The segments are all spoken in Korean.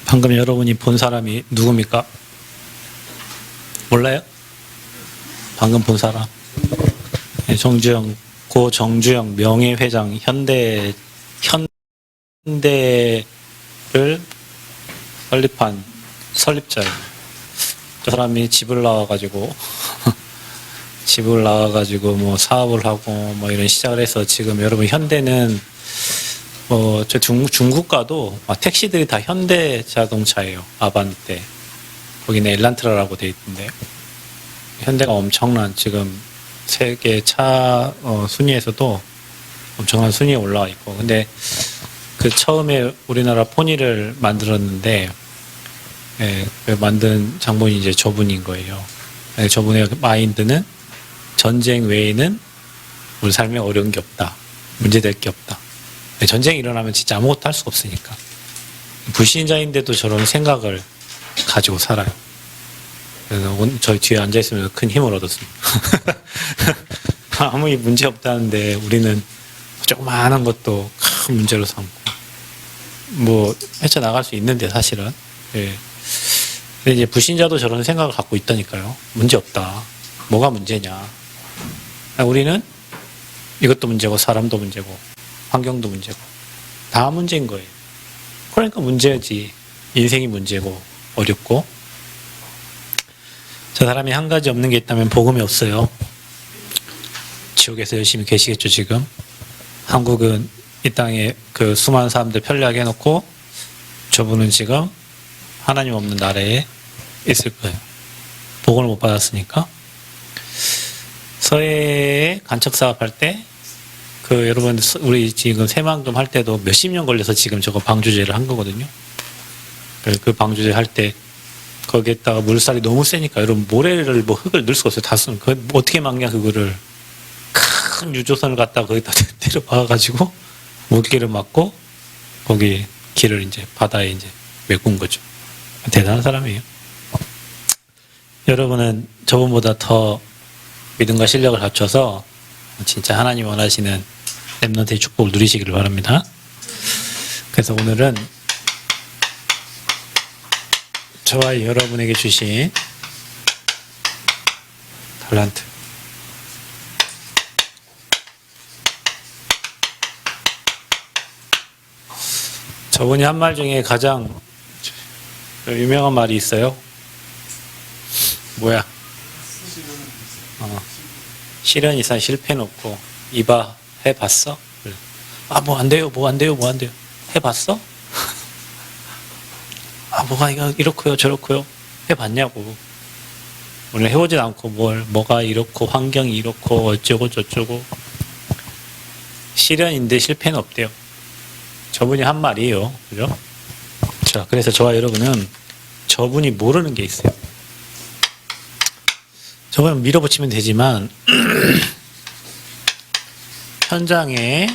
방금 여러분이 본 사람이 누굽니까? 몰라요? 방금 본 사람. 정주영, 고 정주영 명예회장 현대를 설립한 설립자예요. 저 사람이 집을 나와가지고 뭐 사업을 하고 뭐 이런 시작을 해서 지금 여러분 현대는 저 중국 가도 택시들이 다 현대 자동차예요. 아반떼. 거기는 엘란트라라고 돼 있던데. 현대가 엄청난 지금 세계 차 순위에서도 엄청난 순위에 올라와 있고. 근데 그 처음에 우리나라 포니를 만들었는데 만든 장본이 이제 저분인 거예요. 저분의 마인드는 전쟁 외에는 우리 삶에 어려운 게 없다. 문제될 게 없다. 전쟁이 일어나면 진짜 아무것도 할 수가 없으니까. 불신자인데도 저런 생각을 가지고 살아요. 그래서 저희 뒤에 앉아있으면 큰 힘을 얻었습니다. 아무 문제 없다는데 우리는 조그마한 것도 큰 문제로 삼고 뭐 헤쳐나갈 수 있는데 사실은. 예. 근데 이제 불신자도 저런 생각을 갖고 있다니까요. 문제 없다. 뭐가 문제냐. 우리는 이것도 문제고 사람도 문제고 환경도 문제고 다 문제인 거예요. 그러니까 문제지. 인생이 문제고 어렵고. 저 사람이 한 가지 없는 게 있다면 복음이 없어요. 지옥에서 열심히 계시겠죠 지금. 한국은 이 땅에 그 수많은 사람들 편리하게 해놓고 저분은 지금 하나님 없는 나라에 있을 거예요. 복음을 못 받았으니까. 서해에 간척 사업할 때 여러분 우리 지금 새만금 할 때도 몇십 년 걸려서 지금 저거 방주제를 한 거거든요. 그 방주제 할 때 거기에다가 물살이 너무 세니까 여러분 모래를 흙을 넣을 수가 없어요. 다 쓰는. 어떻게 막냐 그거를. 큰 유조선을 갖다가 거기다 때려 박아가지고 물길을 막고 거기 길을 이제 바다에 이제 메꾼 거죠. 대단한 사람이에요. 여러분은 저분보다 더 믿음과 실력을 갖춰서 진짜 하나님 원하시는 렘넌트의 축복을 누리시기를 바랍니다. 그래서 오늘은 저와 여러분에게 주신 달란트 저분이 한 말 중에 가장 유명한 말이 있어요. 뭐야? 실현 이상 실패는 없고 이봐 해봤어? 뭐 안 돼요 해봤어? 뭐가 이렇고요 저렇고요 해봤냐고. 오늘 해보진 않고 뭐가 이렇고 환경이 이렇고 어쩌고 저쩌고. 실현인데 실패는 없대요. 저분이 한 말이에요. 그죠? 자, 그래서 저와 여러분은 저분이 모르는 게 있어요. 저분은 밀어붙이면 되지만 현장에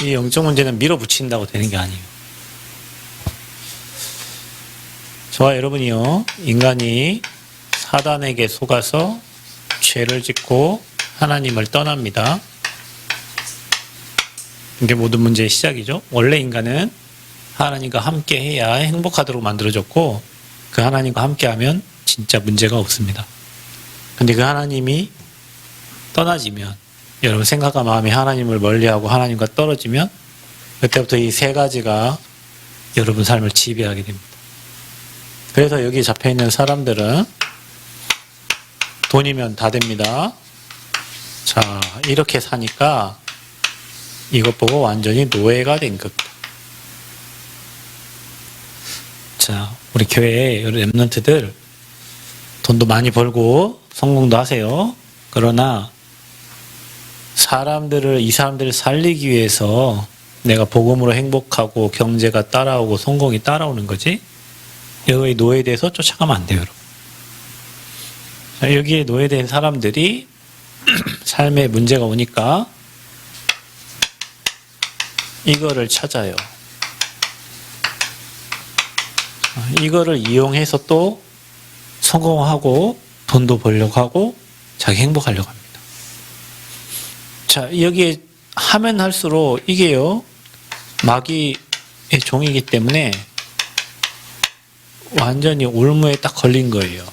이 영적 문제는 밀어붙인다고 되는 게 아니에요. 저와 여러분이요, 인간이 사단에게 속아서 죄를 짓고 하나님을 떠납니다. 이게 모든 문제의 시작이죠. 원래 인간은 하나님과 함께 해야 행복하도록 만들어졌고 그 하나님과 함께 하면 진짜 문제가 없습니다. 근데 그 하나님이 떠나지면 여러분 생각과 마음이 하나님을 멀리하고 하나님과 떨어지면 그때부터 이 세 가지가 여러분 삶을 지배하게 됩니다. 그래서 여기 잡혀있는 사람들은 돈이면 다 됩니다. 자, 이렇게 사니까 이것 보고 완전히 노예가 된 겁니다. 자, 우리 교회에 렘넌트들 돈도 많이 벌고 성공도 하세요. 그러나 이 사람들을 살리기 위해서 내가 복음으로 행복하고 경제가 따라오고 성공이 따라오는 거지. 여기 노예에 대해서 쫓아가면 안 돼요, 여러분. 자, 여기에 노예된 사람들이 삶에 문제가 오니까 이거를 찾아요. 이거를 이용해서 또 성공하고 돈도 벌려고 하고 자기 행복하려고 합니다. 자, 여기에 하면 할수록 이게요, 마귀의 종이기 때문에 완전히 올무에 딱 걸린 거예요.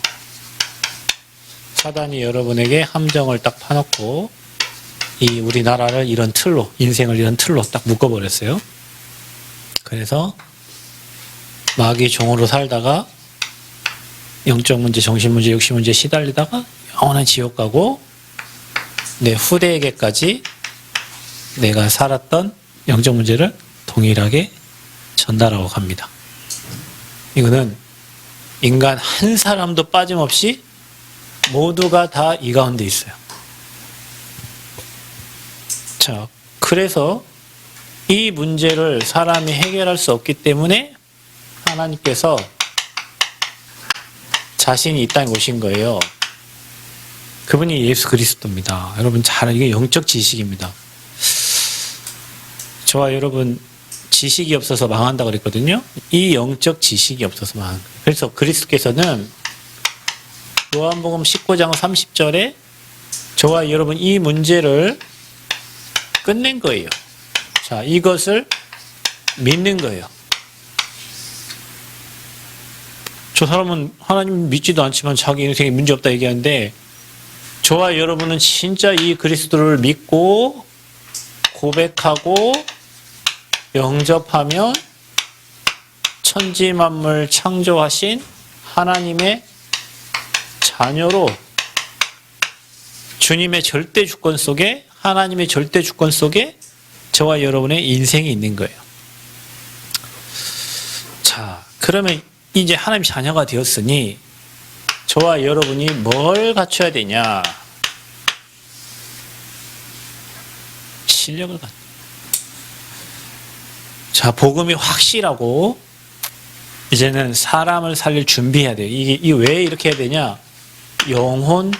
사단이 여러분에게 함정을 딱 파놓고 이 우리나라를 이런 틀로, 인생을 이런 틀로 딱 묶어버렸어요. 그래서 마귀 종으로 살다가 영적 문제, 정신 문제, 육신 문제에 시달리다가 영원한 지옥 가고 내 후대에게까지 내가 살았던 영적 문제를 동일하게 전달하고 갑니다. 이거는 인간 한 사람도 빠짐없이 모두가 다 이 가운데 있어요. 자, 그래서 이 문제를 사람이 해결할 수 없기 때문에 하나님께서 자신이 이 땅에 오신 거예요. 그분이 예수 그리스도입니다. 여러분 이게 영적 지식입니다. 저와 여러분 지식이 없어서 망한다고 그랬거든요. 이 영적 지식이 없어서 망한 거예요. 그래서 그리스도께서는 요한복음 19장 30절에 저와 여러분 이 문제를 끝낸 거예요. 자, 이것을 믿는 거예요. 저 사람은 하나님 믿지도 않지만 자기 인생에 문제 없다 얘기하는데 저와 여러분은 진짜 이 그리스도를 믿고 고백하고 영접하면 천지만물 창조하신 하나님의 자녀로 주님의 절대 주권 속에 하나님의 절대 주권 속에 저와 여러분의 인생이 있는 거예요. 자, 그러면 이제 하나님 자녀가 되었으니 저와 여러분이 뭘 갖춰야 되냐? 실력을 갖춰야 돼요. 자, 복음이 확실하고 이제는 사람을 살릴 준비해야 돼요. 이게 왜 이렇게 해야 되냐? 영혼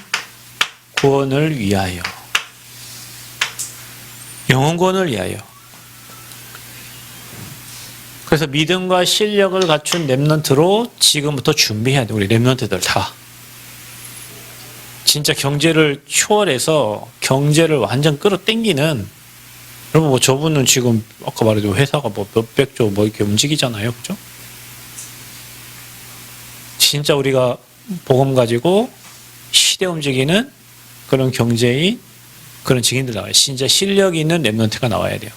구원을 위하여. 영혼 구원을 위하여. 그래서 믿음과 실력을 갖춘 렘넌트로 지금부터 준비해야 돼요. 우리 렘넌트들 다. 진짜 경제를 초월해서 경제를 완전 끌어당기는, 여러분 뭐 저분은 지금 아까 말했죠. 회사가 뭐 몇백 조 뭐 이렇게 움직이잖아요. 그죠? 진짜 우리가 복음 가지고 시대 움직이는 그런 경제인 그런 증인들 나와요. 진짜 실력 있는 렘넌트가 나와야 돼요.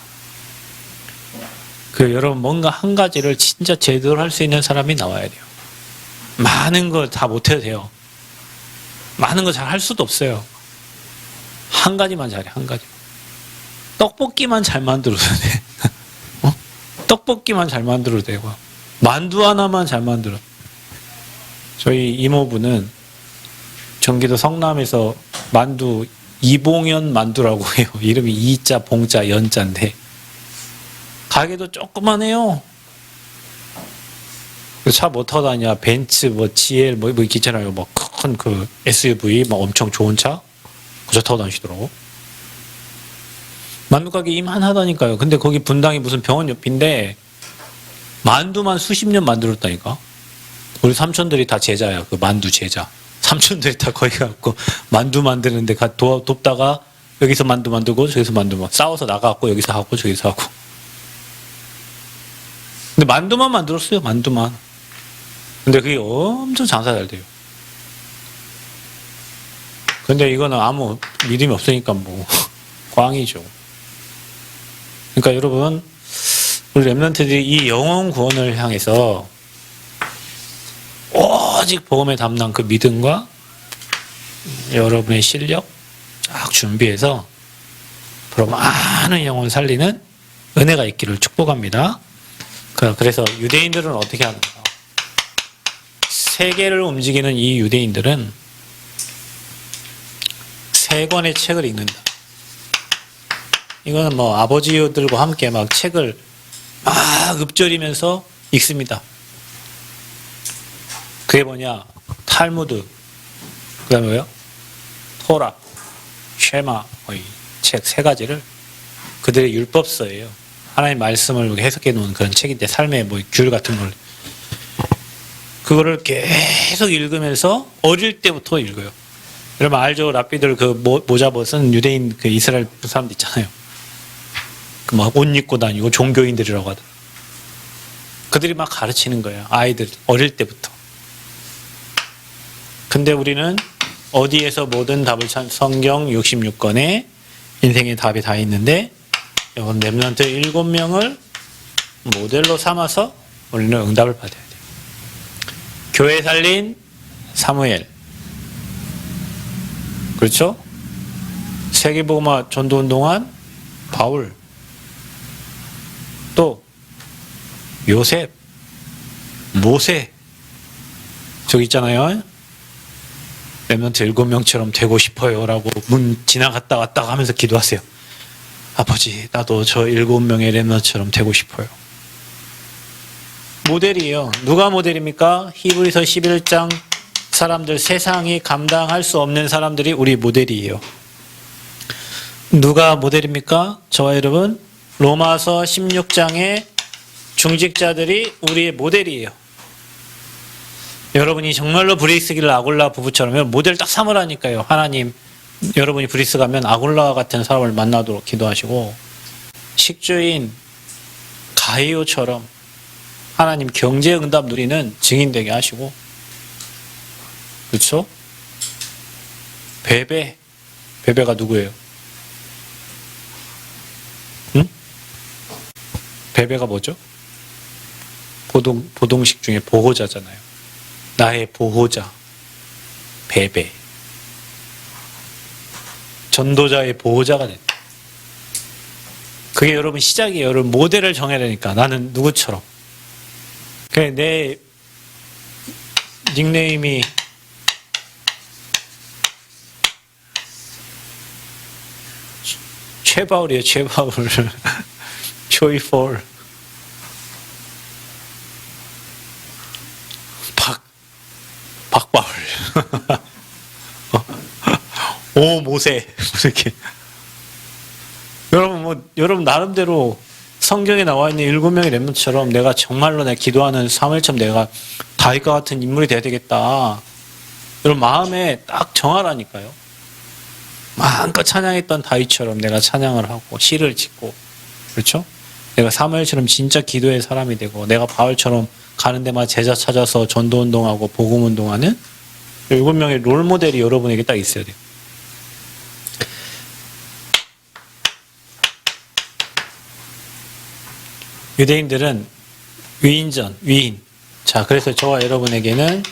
여러분 뭔가 한 가지를 진짜 제대로 할 수 있는 사람이 나와야 돼요. 많은 거 다 못해도 돼요. 많은 거 잘 할 수도 없어요. 한 가지만 잘해, 한 가지. 떡볶이만 잘 만들어도 돼. 떡볶이만 잘 만들어도 되고 만두 하나만 잘 만들어. 저희 이모부는 경기도 성남에서 만두 이봉연 만두라고 해요. 이름이 이자 봉자 연자인데 가게도 조그만해요. 차 뭐 타고 다니냐? 벤츠, 뭐 GL, 뭐 있잖아요. 뭐 큰 그 SUV, 막 엄청 좋은 차, 그저 타고 다니시더라고. 만두 가게 이만하다니까요. 근데 거기 분당이 무슨 병원 옆인데 만두만 수십 년 만들었다니까. 우리 삼촌들이 다 제자야. 그 만두 제자. 삼촌들이 다 거기 가고 만두 만드는데 돕다가 여기서 만두 만들고 저기서 만두 싸워서 나가고 여기서 하고 저기서 하고. 근데 만두만 만들었어요. 만두만. 근데 그게 엄청 장사 잘 돼요. 근데 이거는 아무 믿음이 없으니까 뭐 꽝이죠. 그러니까 여러분 우리 렘넌트들이 이 영혼 구원을 향해서 오직 복음에 담는 그 믿음과 여러분의 실력 쫙 준비해서 앞으로 많은 영혼 살리는 은혜가 있기를 축복합니다. 그래서 유대인들은 어떻게 하는가? 세계를 움직이는 이 유대인들은 세 권의 책을 읽는다. 이거는 뭐 아버지들과 함께 막 책을 막 읊조리면서 읽습니다. 그게 뭐냐? 탈무드, 그 다음에 뭐요? 토라, 쉐마, 책 세 가지를 그들의 율법서예요. 하나님 말씀을 해석해 놓은 그런 책인데 삶의 뭐 귤 같은 걸 그거를 계속 읽으면서 어릴 때부터 읽어요. 여러분 알죠? 랍비들 그 모자 벗은 유대인 그 이스라엘 사람들 있잖아요. 그 막 옷 입고 다니고 종교인들이라고 하더라고요. 그들이 막 가르치는 거예요. 아이들 어릴 때부터. 근데 우리는 어디에서 모든 답을 찾 성경 66권에 인생의 답이 다 있는데 이건 렘넌트 7명을 모델로 삼아서 우리는 응답을 받아야 돼요. 교회 살린 사무엘, 그렇죠? 세계복음화 전도운동한 바울, 또 요셉, 모세, 저기 있잖아요. 렘넌트 7명처럼 되고 싶어요 라고 문 지나갔다 왔다 하면서 기도하세요. 아버지, 나도 저 7명의 렘넌트처럼 되고 싶어요. 모델이에요. 누가 모델입니까? 히브리서 11장 사람들, 세상이 감당할 수 없는 사람들이 우리 모델이에요. 누가 모델입니까? 저와 여러분, 로마서 16장의 중직자들이 우리의 모델이에요. 여러분이 정말로 브리스길 아골라 부부처럼 모델 딱 삼으라니까요. 하나님, 여러분이 브리스 가면 아골라 같은 사람을 만나도록 기도하시고, 식주인 가이오처럼 하나님 경제 응답 누리는 증인되게 하시고, 그렇죠? 베베가 누구예요? 응? 베베가 뭐죠? 보동식 중에 보호자잖아요. 나의 보호자, 베베. 전도자의 보호자가 됐다. 그게 여러분 시작이에요. 여러분 모델을 정해야 되니까. 나는 누구처럼. 그래, 내 닉네임이 최바울이에요. 최바울. 조이폴. 박바울. 오, 모세. 이렇게. 여러분 나름대로 성경에 나와 있는 7명의 렘넌트처럼 내가 정말로 내가 기도하는 사무엘처럼 내가 다윗과 같은 인물이 돼야 되겠다. 여러분 마음에 딱 정하라니까요. 마음껏 찬양했던 다윗처럼 내가 찬양을 하고 시를 짓고, 그렇죠? 내가 사무엘처럼 진짜 기도의 사람이 되고, 내가 바울처럼 가는 데마다 제자 찾아서 전도운동하고 복음운동하는 7명의 롤모델이 여러분에게 딱 있어야 돼요. 유대인들은 위인. 자, 그래서 저와 여러분에게는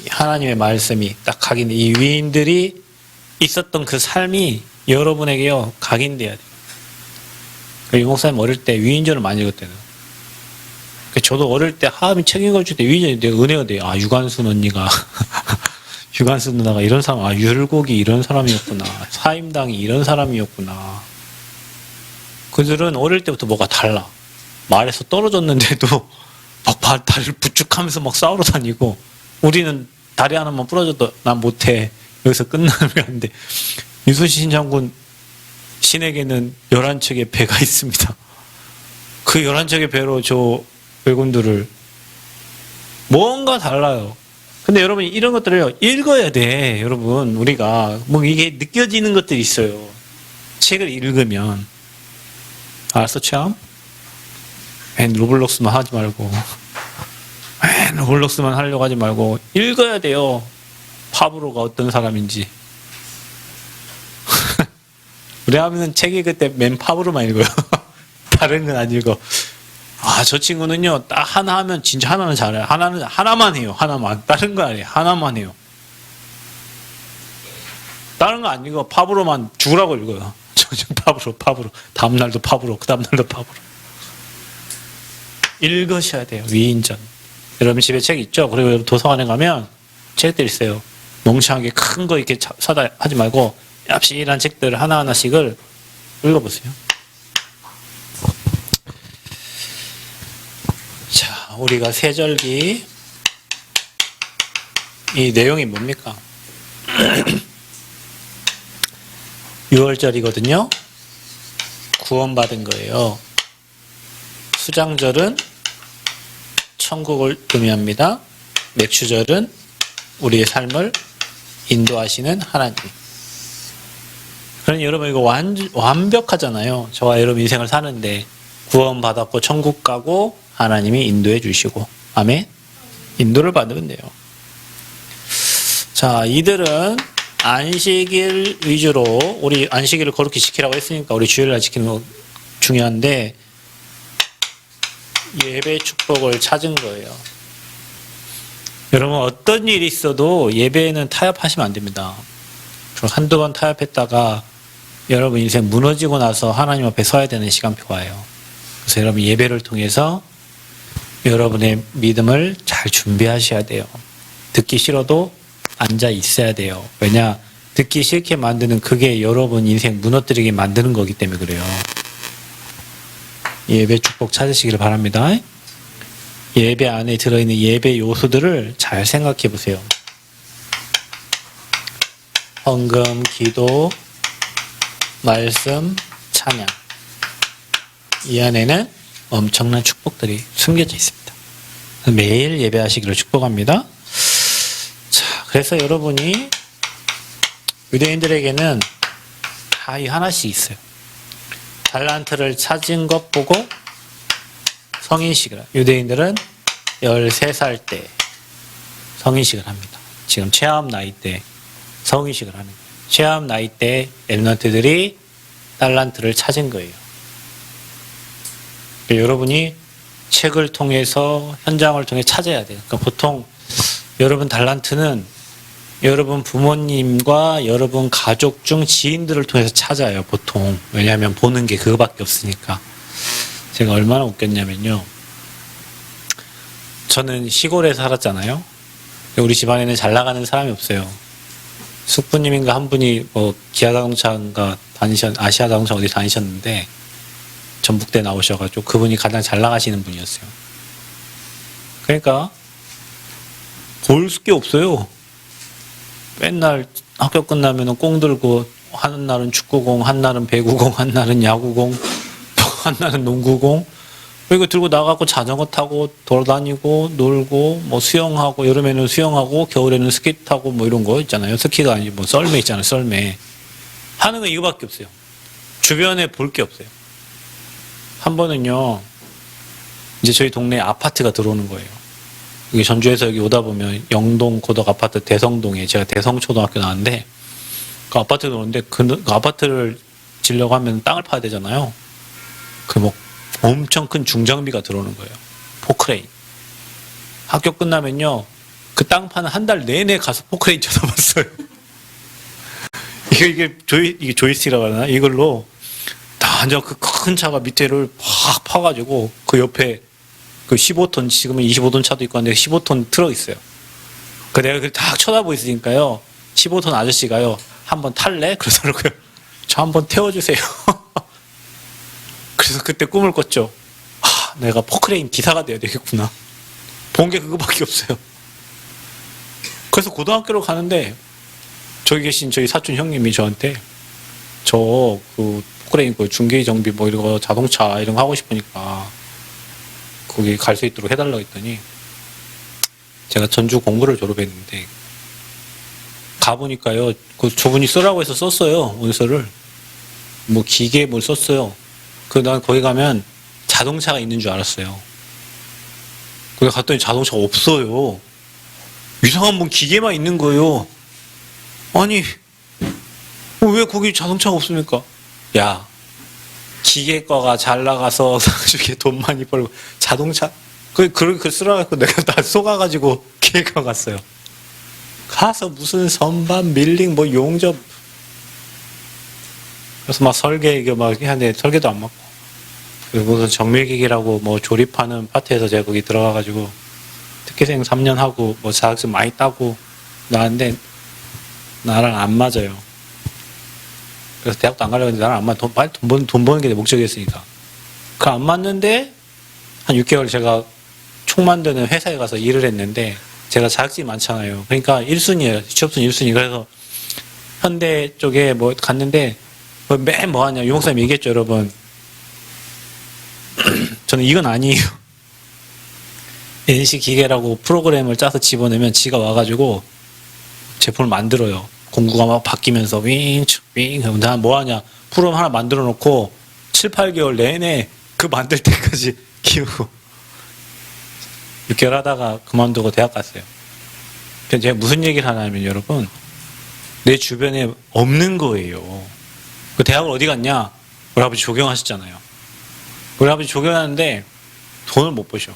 하나님의 말씀이 딱 각인돼. 이 위인들이 있었던 그 삶이 여러분에게요, 각인돼야 돼요. 유 목사님 어릴 때 위인전을 많이 읽었대요. 저도 어릴 때 하나님 책 읽어줄 때 위인전이 되게 은혜가 돼요. 아, 유관순 언니가, 유관순 누나가 이런 사람, 아, 율곡이 이런 사람이었구나. 사임당이 이런 사람이었구나. 그들은 어릴 때부터 뭐가 달라. 말에서 떨어졌는데도 막 다리를 부축하면서 막 싸우러 다니고, 우리는 다리 하나만 부러져도 난 못해. 여기서 끝나면 안 돼. 유수신 장군 신에게는 11척의 배가 있습니다. 그 11척의 배로 저 왜군들을, 뭔가 달라요. 근데 여러분 이런 것들을 읽어야 돼. 여러분 우리가 뭐 이게 느껴지는 것들이 있어요. 책을 읽으면. 알았어, 참? 로블록스만 하지 말고, 로블록스만 하려고 하지 말고 읽어야 돼요. 파브로가 어떤 사람인지. 우리 아버지는 책 읽을 때 맨 파브로만 읽어요. 다른 건 안 읽어. 아, 저 친구는요, 딱 하나 하면 진짜 하나는 잘해요. 하나만 해요. 하나만. 다른 거 아니에요. 하나만 해요. 다른 거 안 읽어. 파브로만 죽으라고 읽어요. 파브로. 다음날도 파브로. 그 다음날도 파브로. 읽으셔야 돼요. 위인전. 여러분 집에 책 있죠? 그리고 도서관에 가면 책들 있어요. 멍청하게 큰 거 이렇게 사다 하지 말고 얍실한 책들 하나하나씩을 읽어보세요. 자, 우리가 세절기 이 내용이 뭡니까? 6월절이거든요. 구원받은 거예요. 수장절은 천국을 의미합니다. 맥주절은 우리의 삶을 인도하시는 하나님. 그러니 여러분 이거 완벽하잖아요. 저와 여러분 인생을 사는데 구원받았고 천국 가고 하나님이 인도해 주시고. 아멘. 인도를 받으면 돼요. 자, 이들은 안식일 위주로, 우리 안식일을 거룩히 지키라고 했으니까 우리 주일날 지키는 거 중요한데, 예배 축복을 찾은 거예요. 여러분, 어떤 일이 있어도 예배에는 타협하시면 안 됩니다. 한두 번 타협했다가 여러분 인생 무너지고 나서 하나님 앞에 서야 되는 시간표가 와요. 그래서 여러분 예배를 통해서 여러분의 믿음을 잘 준비하셔야 돼요. 듣기 싫어도 앉아 있어야 돼요. 왜냐? 듣기 싫게 만드는 그게 여러분 인생 무너뜨리게 만드는 거기 때문에 그래요. 예배 축복 찾으시기를 바랍니다. 예배 안에 들어있는 예배 요소들을 잘 생각해 보세요. 헌금, 기도, 말씀, 찬양. 이 안에는 엄청난 축복들이 숨겨져 있습니다. 매일 예배하시기를 축복합니다. 자, 그래서 여러분이 유대인들에게는 다 이 하나씩 있어요. 달란트를 찾은 것 보고 성인식을, 유대인들은 13살 때 성인식을 합니다. 지금 체험 나이 때 성인식을 하는 거예요. 체험 나이 때 렘넌트들이 달란트를 찾은 거예요. 여러분이 책을 통해서 현장을 통해 찾아야 돼요. 그러니까 보통 여러분 달란트는 여러분 부모님과 여러분 가족 중 지인들을 통해서 찾아요. 보통. 왜냐하면 보는 게 그거밖에 없으니까. 제가 얼마나 웃겼냐면요. 저는 시골에 살았잖아요. 우리 집안에는 잘 나가는 사람이 없어요. 숙부님인가 한 분이 뭐 기아자동차인가 아시아자동차 어디 다니셨는데 전북대 나오셔가지고 그분이 가장 잘 나가시는 분이었어요. 그러니까 볼 게 없어요. 맨날 학교 끝나면 꽁 들고 한 날은 축구공, 한 날은 배구공, 한 날은 야구공, 한 날은 농구공. 이거 들고 나가고 자전거 타고 돌아다니고 놀고 뭐 수영하고 여름에는 수영하고 겨울에는 스키 타고 뭐 이런 거 있잖아요. 스키가 아니고 뭐 썰매 있잖아요. 썰매. 하는 거 이거밖에 없어요. 주변에 볼 게 없어요. 한 번은요. 이제 저희 동네에 아파트가 들어오는 거예요. 여기 전주에서 여기 오다 보면 영동 고덕 아파트 대성동에 제가 대성초등학교 나왔는데 그 아파트가 들어오는데 그 아파트를 지려고 하면 땅을 파야 되잖아요. 그 뭐 엄청 큰 중장비가 들어오는 거예요. 포크레인. 학교 끝나면요. 그 땅 파는 한 달 내내 가서 포크레인 쳐다봤어요. 이게 조이스틱이라고 하나? 이걸로 다 완전 그 큰 차가 밑에를 확 파가지고 그 옆에 그 15톤, 지금은 25톤 차도 있고 한데 15톤 트럭 있어요. 그 내가 그걸 딱 쳐다보고 있으니까요. 15톤 아저씨가요. 한번 탈래? 그러더라고요. 저 한번 태워주세요. 그래서 그때 꿈을 꿨죠. 내가 포크레인 기사가 돼야 되겠구나. 본 게 그거밖에 없어요. 그래서 고등학교로 가는데 저기 계신 저희 사촌 형님이 저한테 저 그 포크레인 그 중개 정비 뭐 이런 거 자동차 이런 거 하고 싶으니까 거기 갈 수 있도록 해달라고 했더니 제가 전주 공고를 졸업했는데 가보니까요. 그 저분이 쓰라고 해서 썼어요. 원서를. 뭐 기계 뭘 썼어요. 난 거기 가면 자동차가 있는 줄 알았어요. 거기 갔더니 자동차가 없어요. 이상한 뭐 기계만 있는 거예요. 아니 왜 거기 자동차가 없습니까? 야 기계과가 잘 나가서 나중에 돈 많이 벌고 자동차 그 쓰라고 내가 다 속아가지고 기계과 갔어요. 가서 무슨 선반 밀링 뭐 용접 그래서 막 설계 이게 막 하는데 설계도 안 맞고 그리고 무슨 정밀기기라고 뭐 조립하는 파트에서 제가 거기 들어가가지고 특기생 3년 하고 뭐 자격증 많이 따고 나왔는데 나랑 안 맞아요. 그래서 대학도 안 가려고 했는데 나랑 안 맞아. 돈 버는 게 내 목적이었으니까. 그 안 맞는데 한 6개월 제가 총 만드는 회사에 가서 일을 했는데 제가 자격증이 많잖아요. 그러니까 1순위예요. 취업순위 1순위. 그래서 현대 쪽에 뭐 갔는데 맨 뭐 하냐. 유목사님 얘기했죠, 여러분. 저는 이건 아니에요. NC 기계라고 프로그램을 짜서 집어내면 지가 와가지고 제품을 만들어요. 공구가 막 바뀌면서 윙, 윙. 나 뭐 하냐. 프로그램 하나 만들어 놓고 7, 8개월 내내 그 만들 때까지 키우고 6개월 하다가 그만두고 대학 갔어요. 그래서 제가 무슨 얘기를 하냐면 여러분, 내 주변에 없는 거예요. 그 대학을 어디 갔냐? 우리 아버지 조경하셨잖아요. 우리 아버지 조경하는데 돈을 못 버셔.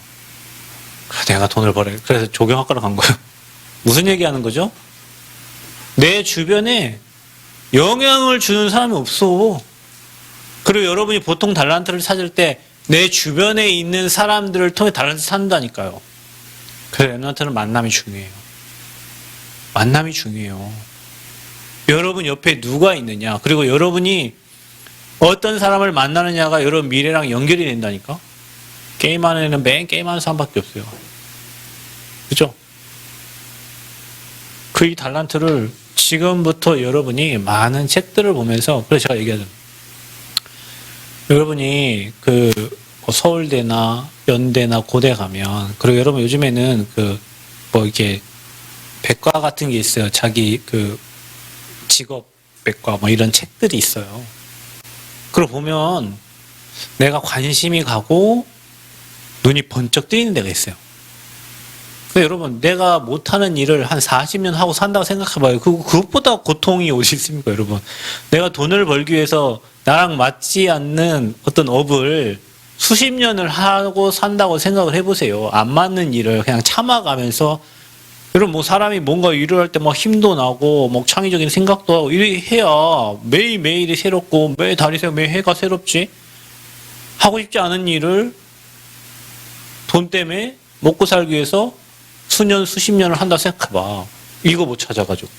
그래서 내가 돈을 벌어요. 그래서 조경학과로 간 거예요. 무슨 얘기하는 거죠? 내 주변에 영향을 주는 사람이 없어. 그리고 여러분이 보통 달란트를 찾을 때 내 주변에 있는 사람들을 통해 달란트 찾는다니까요. 그래서 랩런트는 만남이 중요해요. 만남이 중요해요. 여러분 옆에 누가 있느냐, 그리고 여러분이 어떤 사람을 만나느냐가 여러분 미래랑 연결이 된다니까. 게임 안에는 맨 게임하는 사람밖에 없어요. 그죠? 그 이 달란트를 지금부터 여러분이 많은 책들을 보면서, 그래서 제가 얘기하잖아요. 여러분이 서울대나 연대나 고대 가면, 그리고 여러분 요즘에는 이렇게 백과 같은 게 있어요. 자기 직업 백과 이런 책들이 있어요. 그걸 보면 내가 관심이 가고 눈이 번쩍 뜨이는 데가 있어요. 근데 여러분, 내가 못하는 일을 한 40년 하고 산다고 생각해봐요. 그것보다 고통이 어디 있습니까, 여러분? 내가 돈을 벌기 위해서 나랑 맞지 않는 어떤 업을 수십 년을 하고 산다고 생각을 해보세요. 안 맞는 일을 그냥 참아가면서, 여러분, 사람이 뭔가 일을 할 때 힘도 나고, 창의적인 생각도 하고, 이렇게 해야 매일매일이 새롭고, 매일 해가 새롭지? 하고 싶지 않은 일을 돈 때문에 먹고 살기 위해서 수년, 수십 년을 한다 생각해봐. 이거 못 찾아가지고.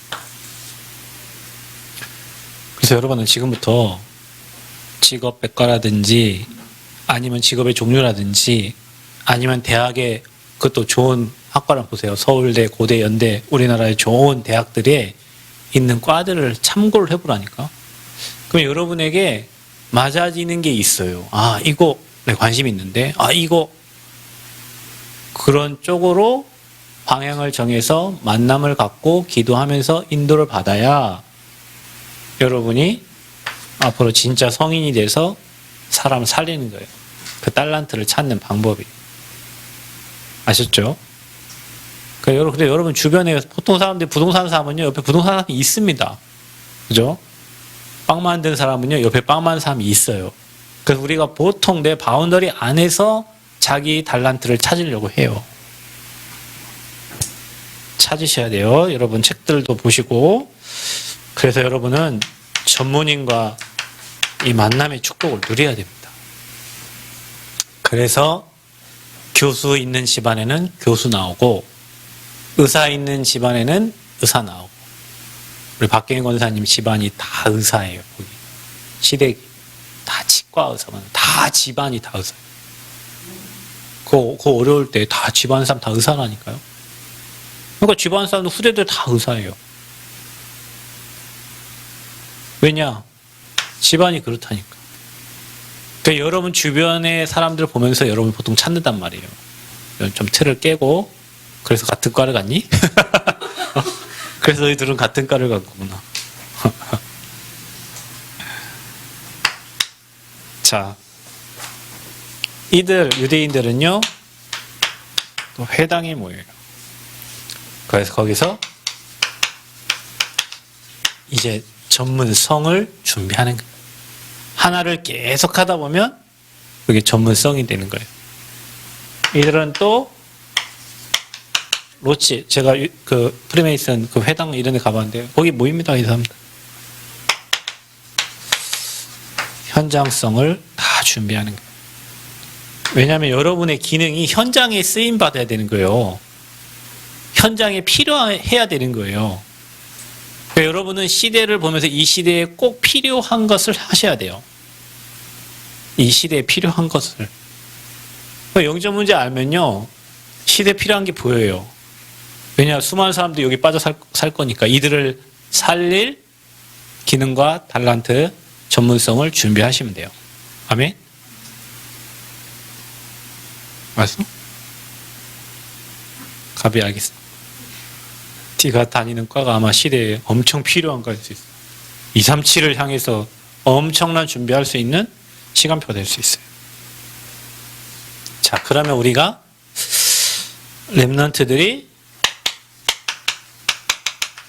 그래서 여러분은 지금부터 직업 백과라든지 아니면 직업의 종류라든지 아니면 대학에, 그것도 좋은 학과를 보세요. 서울대, 고대, 연대, 우리나라의 좋은 대학들에 있는 과들을 참고를 해보라니까. 그럼 여러분에게 맞아지는 게 있어요. 아, 이거 내 관심이 있는데, 이거 그런 쪽으로 방향을 정해서 만남을 갖고 기도하면서 인도를 받아야 여러분이 앞으로 진짜 성인이 돼서 사람을 살리는 거예요. 그 달란트를 찾는 방법이. 아셨죠? 근데 여러분 주변에 보통 사람들이 부동산 사면요, 옆에 부동산 사람이 있습니다. 그죠? 빵 만드는 사람은요, 옆에 빵 만드는 사람이 있어요. 그래서 우리가 보통 내 바운더리 안에서 자기 달란트를 찾으려고 해요. 찾으셔야 돼요. 여러분 책들도 보시고. 그래서 여러분은 전문인과 이 만남의 축복을 누려야 됩니다. 그래서 교수 있는 집안에는 교수 나오고, 의사 있는 집안에는 의사 나오고, 우리 박경희 권사님 집안이 다 의사예요. 거기 시댁 다 치과 의사만, 다 집안이 다 의사. 그 어려울 때 다 집안 사람 다 의사라니까요. 그러니까 집안 사람도 후대들 다 의사예요. 왜냐? 집안이 그렇다니까. 그러니까 여러분 주변의 사람들 보면서 여러분 보통 찾는단 말이에요. 좀 틀을 깨고, 그래서 같은 과를 갔니? 그래서 너희들은 같은 과를 간 거구나. 자, 유대인들은요, 또 회당에 모여요. 그래서 거기서 이제 전문성을 준비하는 거예요. 하나를 계속 하다 보면 그게 전문성이 되는 거예요. 이들은 또 로치, 제가 프리메이슨 회당 이런 데 가봤는데 거기 모입니다, 이 사람들. 현장성을 다 준비하는 거예요. 왜냐하면 여러분의 기능이 현장에 쓰임 받아야 되는 거예요. 현장에 필요해야 되는 거예요. 그러니까 여러분은 시대를 보면서 이 시대에 꼭 필요한 것을 하셔야 돼요. 이 시대에 필요한 것을. 영적 문제 알면요, 시대에 필요한 게 보여요. 왜냐, 수많은 사람들이 여기 빠져 살 거니까 이들을 살릴 기능과 달란트, 전문성을 준비하시면 돼요. 아멘? 맞어? 갑이 알겠어. 네가 다니는 과가 아마 시대에 엄청 필요한 과일 수 있어. 237을 향해서 엄청난 준비할 수 있는 시간표가 될 수 있어요. 자, 그러면 우리가 랩런트들이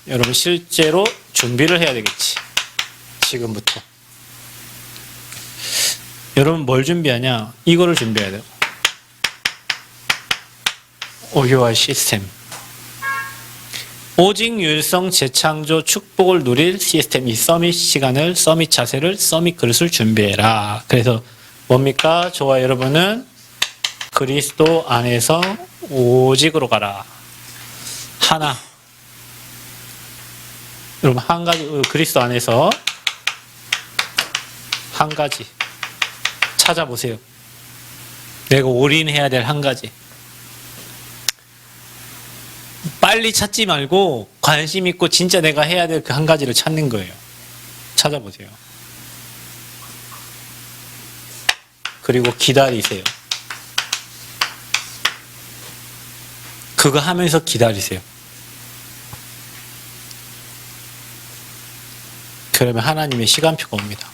여러분 실제로 준비를 해야 되겠지. 지금부터. 여러분 뭘 준비하냐? 이거를 준비해야 돼요. OUR 시스템. 오직 유일성 재창조 축복을 누릴 시스템. 이 서밋 시간을, 서밋 자세를, 서밋 그릇을 준비해라. 그래서 뭡니까? 저와 여러분은 그리스도 안에서 오직으로 가라. 하나. 여러분 한 가지, 그리스도 안에서 한 가지 찾아보세요. 내가 올인해야 될 한 가지. 빨리 찾지 말고 관심 있고 진짜 내가 해야 될 그 한 가지를 찾는 거예요. 찾아보세요. 그리고 기다리세요. 그거 하면서 기다리세요. 그러면 하나님의 시간표가 옵니다.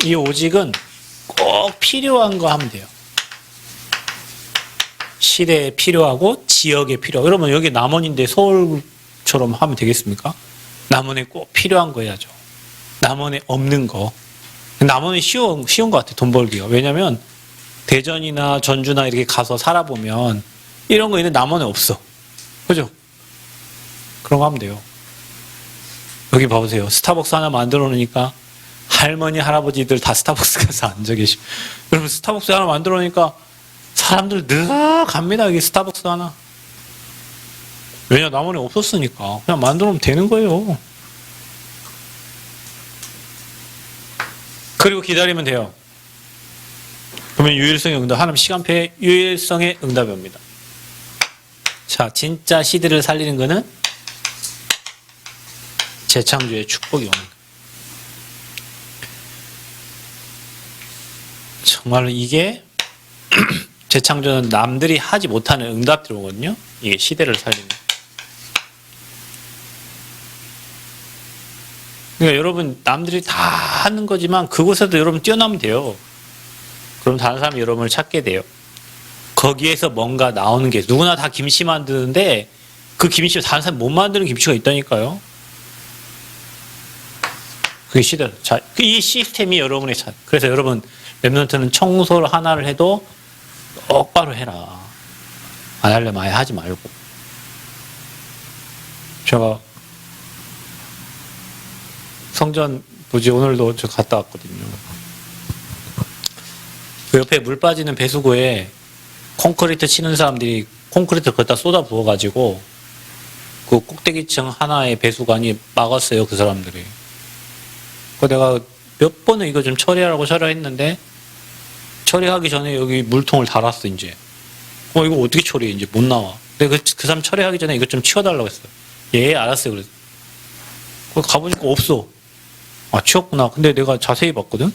이 오직은 꼭 필요한 거 하면 돼요. 시대에 필요하고 지역에 필요하고. 여러분 여기 남원인데 서울처럼 하면 되겠습니까? 남원에 꼭 필요한 거 해야죠. 남원에 없는 거. 남원이 쉬운 것 같아요. 돈 벌기가. 왜냐면 대전이나 전주나 이렇게 가서 살아보면 이런 거 있는데 남원에 없어. 그죠? 그런 거 하면 돼요. 여기 봐보세요. 스타벅스 하나 만들어 놓으니까 할머니, 할아버지들 다 스타벅스 가서 앉아 계시고. 여러분 스타벅스 하나 만들어 놓으니까 사람들 늘 갑니다. 여기 스타벅스 하나. 왜냐? 남원에 없었으니까. 그냥 만들어 놓으면 되는 거예요. 그리고 기다리면 돼요. 그러면 유일성의 응답, 하나님 시간표의 유일성의 응답이 옵니다. 자, 진짜 시대를 살리는 거는 재창조의 축복이 오는 거예요. 정말로 이게 재창조는 남들이 하지 못하는 응답들이 오거든요. 이게 시대를 살리는. 그러니까 여러분 남들이 다 하는 거지만 그곳에도 여러분 뛰어나면 돼요. 그럼 다른 사람이 여러분을 찾게 돼요. 거기에서 뭔가 나오는 게 누구나 다 김치 만드는데 그 김치 다른 사람이 못 만드는 김치가 있다니까요. 그게 시대. 자, 이 시스템이 여러분의 차. 그래서 여러분 랩런트는 청소를 하나를 해도 똑바로 해라. 안 하려면 아예 하지 말고. 제가 성전 부지 오늘도 저 갔다 왔거든요. 그 옆에 물 빠지는 배수구에 콘크리트 치는 사람들이 콘크리트 거기다 쏟아 부어가지고 그 꼭대기층 하나의 배수관이 막았어요. 그 사람들이. 그 내가 몇 번을 이거 좀 처리하라고 처리했는데 처리하기 전에 여기 물통을 달았어 이제. 이거 어떻게 처리해? 이제 못 나와. 근데 그 사람 처리하기 전에 이거 좀 치워달라고 했어요. 예, 알았어요. 그래서 거기 가보니까 없어. 아, 치웠구나. 근데 내가 자세히 봤거든.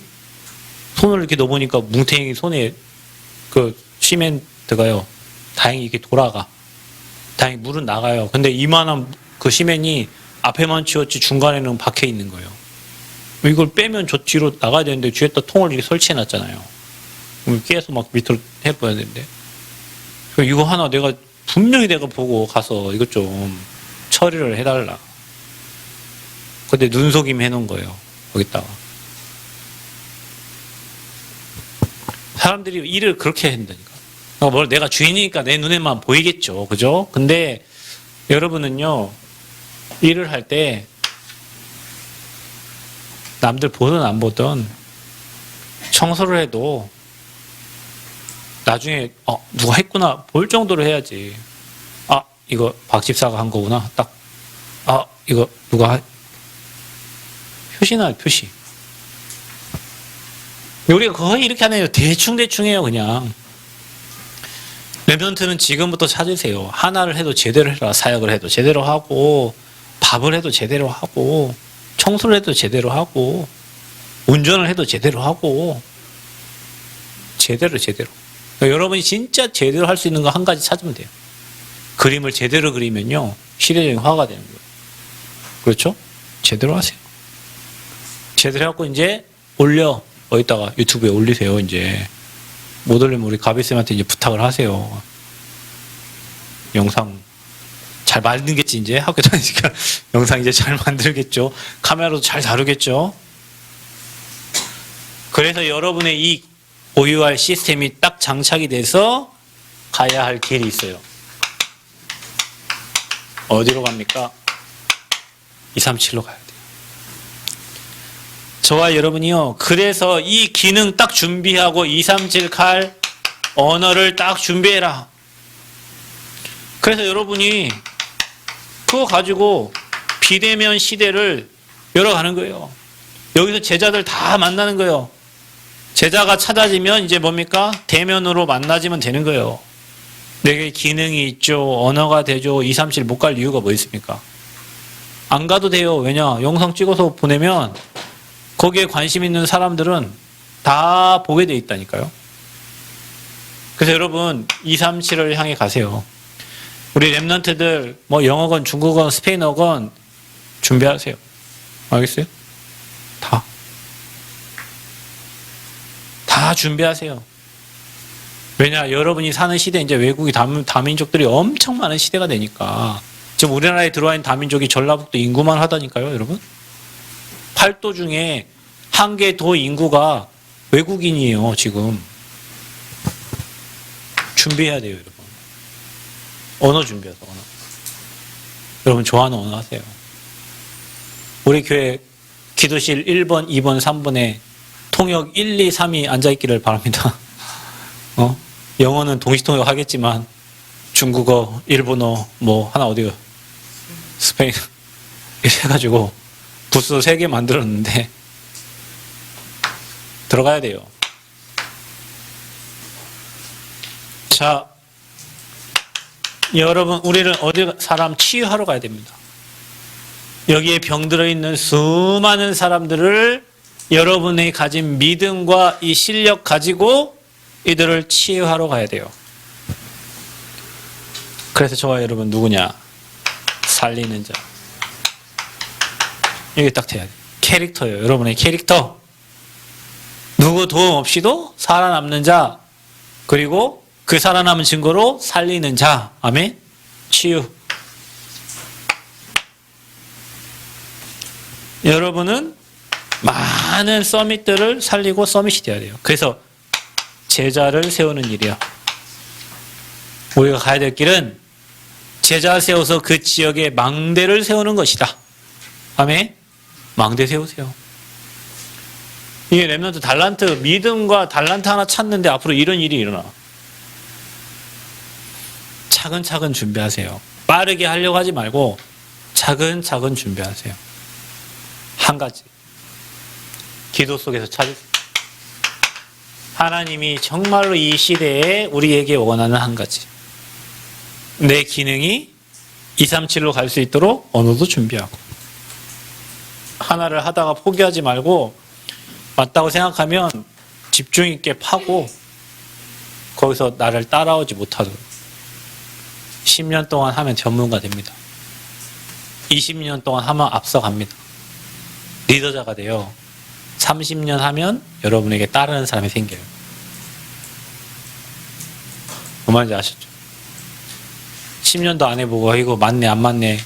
손을 이렇게 넣어보니까 뭉탱이 손에 그 시멘트가요. 다행히 이렇게 돌아가. 다행히 물은 나가요. 근데 이만한 그 시멘이 앞에만 치웠지 중간에는 박혀 있는 거예요. 이걸 빼면 저 뒤로 나가야 되는데 뒤에다 통을 이렇게 설치해 놨잖아요. 깨서 막 밑으로 해봐야 되는데. 이거 하나 내가 분명히 내가 보고 가서 이것 좀 처리를 해달라. 근데 눈속임 해놓은 거예요. 거기다가. 사람들이 일을 그렇게 한다니까. 뭘 내가 주인이니까 내 눈에만 보이겠죠. 그죠? 근데 여러분은요, 일을 할 때 남들 보든 안 보든 청소를 해도 나중에 누가 했구나 볼 정도로 해야지. 아, 이거 박 집사가 한 거구나. 딱. 아, 이거 누가 표시나 표시. 우리가 거의 이렇게 하네요. 대충 해요, 그냥. 랩런트는 지금부터 찾으세요. 하나를 해도 제대로 해라. 사역을 해도 제대로 하고, 밥을 해도 제대로 하고, 청소를 해도 제대로 하고, 운전을 해도 제대로 하고, 제대로. 그러니까 여러분이 진짜 제대로 할 수 있는 거 한 가지 찾으면 돼요. 그림을 제대로 그리면요, 시대적인 화가 되는 거예요. 그렇죠? 제대로 하세요. 제대로 해갖고 이제 어디다가 유튜브에 올리세요, 이제. 못 올리면 우리 가비쌤한테 이제 부탁을 하세요. 영상 잘 만들겠지, 이제 학교 다니니까. 영상 이제 잘 만들겠죠. 카메라도 잘 다루겠죠. 그래서 여러분의 이 보유할 시스템이 딱 장착이 돼서 가야 할 길이 있어요. 어디로 갑니까? 237로 가야 돼요. 저와 여러분이요. 그래서 이 기능 딱 준비하고 237 칼 언어를 딱 준비해라. 그래서 여러분이 그거 가지고 비대면 시대를 열어가는 거예요. 여기서 제자들 다 만나는 거예요. 제자가 찾아지면 이제 뭡니까? 대면으로 만나지면 되는 거예요. 내게 기능이 있죠. 언어가 되죠. 237 못 갈 이유가 뭐 있습니까? 안 가도 돼요. 왜냐? 영상 찍어서 보내면 거기에 관심 있는 사람들은 다 보게 돼 있다니까요. 그래서 여러분 237을 향해 가세요. 우리 랩런트들 뭐 영어건 중국어건 스페인어건 준비하세요. 알겠어요? 다 준비하세요. 왜냐? 여러분이 사는 시대 이제 외국이 다민족들이 엄청 많은 시대가 되니까 지금 우리나라에 들어와 있는 다민족이 전라북도 인구만 하다니까요, 여러분. 8도 중에 1개 도 인구가 외국인이에요, 지금. 준비해야 돼요, 여러분. 언어 준비하세요, 언어. 여러분 좋아하는 언어 하세요. 우리 교회 기도실 1번, 2번, 3번에 통역 1, 2, 3이 앉아있기를 바랍니다. 영어는 동시통역 하겠지만 중국어, 일본어, 뭐 하나 어디요? 스페인 이렇게 해가지고 부스 3개 만들었는데 들어가야 돼요. 자, 여러분 우리는 어디 사람 치유하러 가야 됩니다. 여기에 병들어 있는 수많은 사람들을 여러분이 가진 믿음과 이 실력 가지고 이들을 치유하러 가야 돼요. 그래서 저와 여러분 누구냐? 살리는 자. 이게 딱 돼야 돼요. 캐릭터예요. 여러분의 캐릭터. 누구 도움 없이도 살아남는 자. 그리고 그 살아남은 증거로 살리는 자. 아멘. 치유. 여러분은 많은 서밋들을 살리고 서밋이 돼야 돼요. 그래서 제자를 세우는 일이야. 우리가 가야 될 길은 제자 세워서 그 지역에 망대를 세우는 것이다. 아멘. 망대 세우세요. 이게 랩런트 달란트, 믿음과 달란트 하나 찾는데 앞으로 이런 일이 일어나. 차근차근 준비하세요. 빠르게 하려고 하지 말고 차근차근 준비하세요. 한 가지. 기도 속에서 찾으세요. 하나님이 정말로 이 시대에 우리에게 원하는 한 가지. 내 기능이 237로 갈 수 있도록 언어도 준비하고. 하나를 하다가 포기하지 말고 맞다고 생각하면 집중 있게 파고 거기서 나를 따라오지 못하도록. 10년 동안 하면 전문가 됩니다. 20년 동안 하면 앞서갑니다. 리더자가 돼요. 30년 하면 여러분에게 따르는 사람이 생겨요. 뭔 말인지 아셨죠? 10년도 안 해보고 이거 맞네 안 맞네.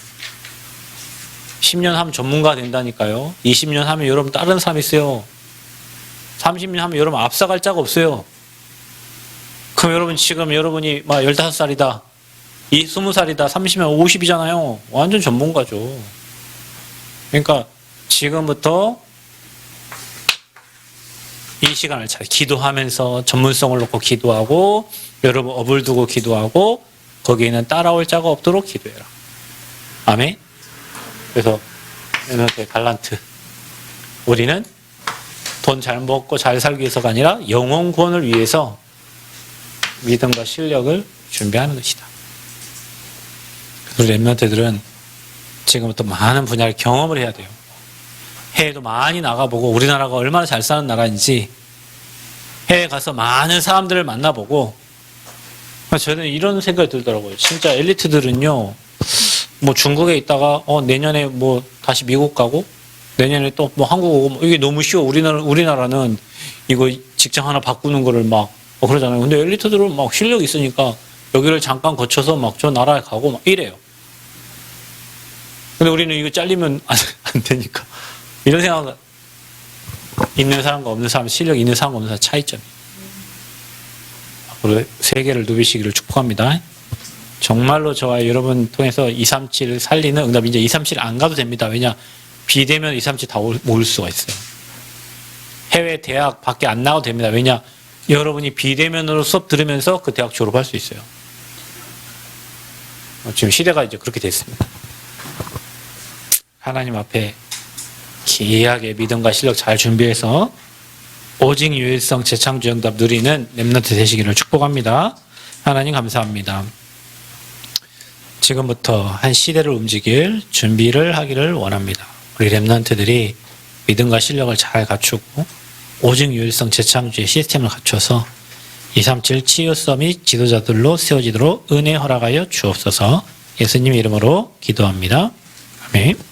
10년 하면 전문가 된다니까요. 20년 하면 여러분 따르는 사람이 있어요. 30년 하면 여러분 앞서갈 자가 없어요. 그럼 여러분 지금 여러분이 막 15살이다. 20살이다. 30년 50이잖아요. 완전 전문가죠. 그러니까 지금부터 이 시간을 잘 기도하면서 전문성을 놓고 기도하고 여러분 업을 두고 기도하고 거기에는 따라올 자가 없도록 기도해라. 아멘. 그래서 에너지 달란트. 우리는 돈 잘 먹고 잘 살기 위해서가 아니라 영혼 구원을 위해서 믿음과 실력을 준비하는 것이다. 우리 랩런트들은 지금부터 많은 분야를 경험을 해야 돼요. 해외도 많이 나가보고 우리나라가 얼마나 잘 사는 나라인지 해외 가서 많은 사람들을 만나보고 저는 이런 생각이 들더라고요. 진짜 엘리트들은요, 뭐 중국에 있다가 내년에 뭐 다시 미국 가고 내년에 또 뭐 한국 오고 이게 너무 쉬워. 우리나라는 이거 직장 하나 바꾸는 거를 막 그러잖아요. 근데 엘리트들은 막 실력이 있으니까 여기를 잠깐 거쳐서 막 저 나라에 가고 막 이래요. 근데 우리는 이거 잘리면 안 되니까. 이런 생각 있는 사람과 없는 사람, 실력 있는 사람과 없는 사람 차이점이. 앞으로 세계를 누비시기를 축복합니다. 정말로 저와 여러분 통해서 237을 살리는 응답, 이제 237 안 가도 됩니다. 왜냐? 비대면 237 다 모을 수가 있어요. 해외 대학 밖에 안 나와도 됩니다. 왜냐? 여러분이 비대면으로 수업 들으면서 그 대학 졸업할 수 있어요. 지금 시대가 이제 그렇게 됐습니다. 하나님 앞에 기이하게 믿음과 실력 잘 준비해서 오직 유일성 재창조 응답 누리는 렘넌트 되시기를 축복합니다. 하나님 감사합니다. 지금부터 한 시대를 움직일 준비를 하기를 원합니다. 우리 렘넌트들이 믿음과 실력을 잘 갖추고 오직 유일성 재창조의 시스템을 갖춰서 237 치유 서밋 지도자들로 세워지도록 은혜 허락하여 주옵소서. 예수님 이름으로 기도합니다. 아멘.